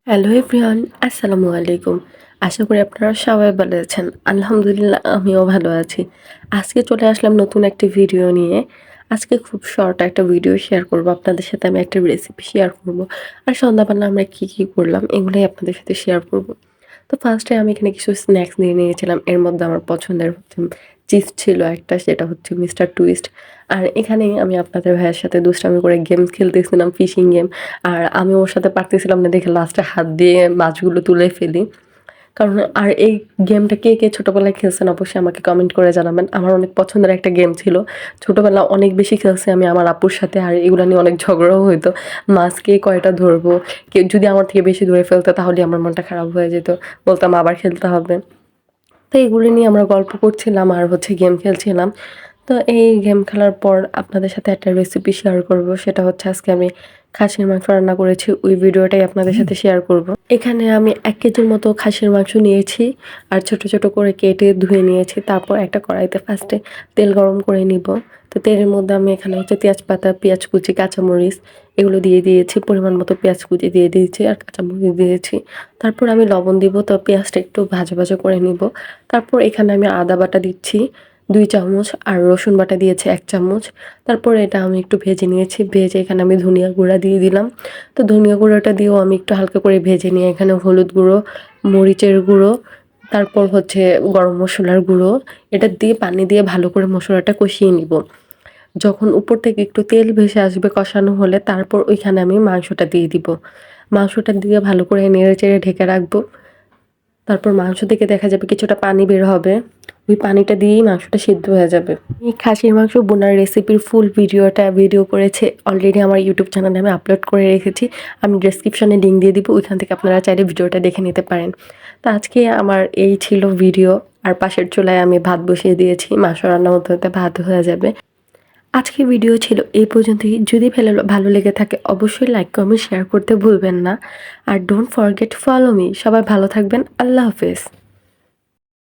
Hello everyone, আসসালামু আলাইকুম। আশা করি আপনারা সবাই ভালো আছেন। আলহামদুলিল্লাহ আমিও ভালো আছি। আজকে চলে আসলাম নতুন একটি ভিডিও নিয়ে। আজকে খুব শর্ট একটা ভিডিও শেয়ার করব। আপনাদের সাথে আমি একটা রেসিপি শেয়ার করব। আর সন্ধ্যাবেলা আমরা কি করলাম এগুলোই আপনাদের সাথে শেয়ার করব। তো ফার্স্টে আমি এখানে কিছু স্ন্যাক্স নিয়ে নিয়েছিলাম। এর মধ্যে আমার পছন্দের চিপস ছিল একটা, সেটা হচ্ছে মিস্টার টুইস্ট। আর এখানেই আমি আপনাদের ভাইয়ের সাথে দুষ্টামি করে গেম খেলতেছিলাম, ফিশিং গেম। আর আমি ওর সাথে পারতেছিলাম না দেখে লাস্টে হাত দিয়ে মাছগুলো তুলে ফেলি। কারণ আর এই গেমটা কে ছোটবেলায় খেলছেন অবশ্যই আমাকে কমেন্ট করে জানাবেন। আমার অনেক পছন্দের একটা গেম ছিল। ছোটবেলায় অনেক বেশি খেলছি আমি আমার আপুর সাথে, আর এগুলা নিয়ে অনেক ঝগড়াও হইতো। মাছ কে কয়টা ধরবো? কেউ যদি আমার থেকে বেশি ধরে ফেলতো তাহলে আমার মনটা খারাপ হয়ে যেত। বলতাম আবার খেলতে হবে। তো এগুলো নিয়ে আমরা গল্প করছিলাম আর গেম খেলছিলাম। তো এই গেম খেলার পর আপনাদের সাথে একটা রেসিপি শেয়ার করব। সেটা হচ্ছে আজকে আমি খাসির মাংস রান্না করেছি। ওই ভিডিওটাই আপনাদের সাথে শেয়ার করব। এখানে আমি ১ কেজির মতো খাসির মাংস নিয়েছি আর ছোট করে কেটে ধুয়ে নিয়েছি। তারপর একটা কড়াইতে ফার্স্টে তেল গরম করে নিব। তো তেলের মধ্যে আমি এখানে তেজপাতা, পেঁয়াজ কুচি, কাঁচামরিচ এগুলো দিয়ে দিয়েছি। পরিমাণ মতো পেঁয়াজ কুচি দিয়ে দিয়েছি আর কাঁচামরিচ দিয়েছি। তারপর আমি লবণ দিব। তো পেঁয়াজটা একটু ভাজা করে নিব। তারপর এখানে আমি আদা বাটা দিচ্ছি ২ চামচ আর রসুন বাটা দিয়েছি ১ চামচ। তারপর এটা আমি একটু ভেজে নিয়েছি। ভেজে এখানে আমি ধনিয়া গুঁড়া দিয়ে দিলাম। তো ধনিয়া গুঁড়োটা দিয়েও আমি একটু হালকা করে ভেজে নিয়ে এখানে হলুদ গুঁড়ো, মরিচের গুঁড়ো, তারপর গরম মসলার গুঁড়ো এটা দিয়ে পানি দিয়ে ভালো করে মসলাটা কষিয়ে নিব। যখন উপর থেকে একটু তেল ভেসে আসবে কষানো হলে তারপর ওইখানে আমি মাংসটা দিয়ে দিব। মাংসটা দিয়ে ভালো করে নেড়েচেড়ে ঢেকে রাখবো। তারপর মাংস থেকে দেখা যাবে কিছুটা পানি বের হবে। ওই পানিটা দিয়েই মাংসটা সিদ্ধ হয়ে যাবে। এই খাসির মাংস বোনার রেসিপির ফুল ভিডিও করেছে অলরেডি আমার ইউটিউব চ্যানেলে আমি আপলোড করে রেখেছি। আমি ডেসক্রিপশনে লিঙ্ক দিয়ে দিব। ওইখান থেকে আপনারা চাইলে ভিডিওটা দেখে নিতে পারেন। তো আজকে আমার এই ছিল ভিডিও। আর পাশের চুলায় আমি ভাত বসিয়ে দিয়েছি। মাংস রান্না হতে ভাত হয়ে যাবে। আজকের ভিডিও ছিল এই পর্যন্তই। যদি ভালো লেগে থাকে অবশ্যই লাইক, কমেন্ট, শেয়ার করতে ভুলবেন না। আর ডোন্ট ফরগেট ফলো মি। সবাই ভালো থাকবেন। আল্লাহ হাফেজ।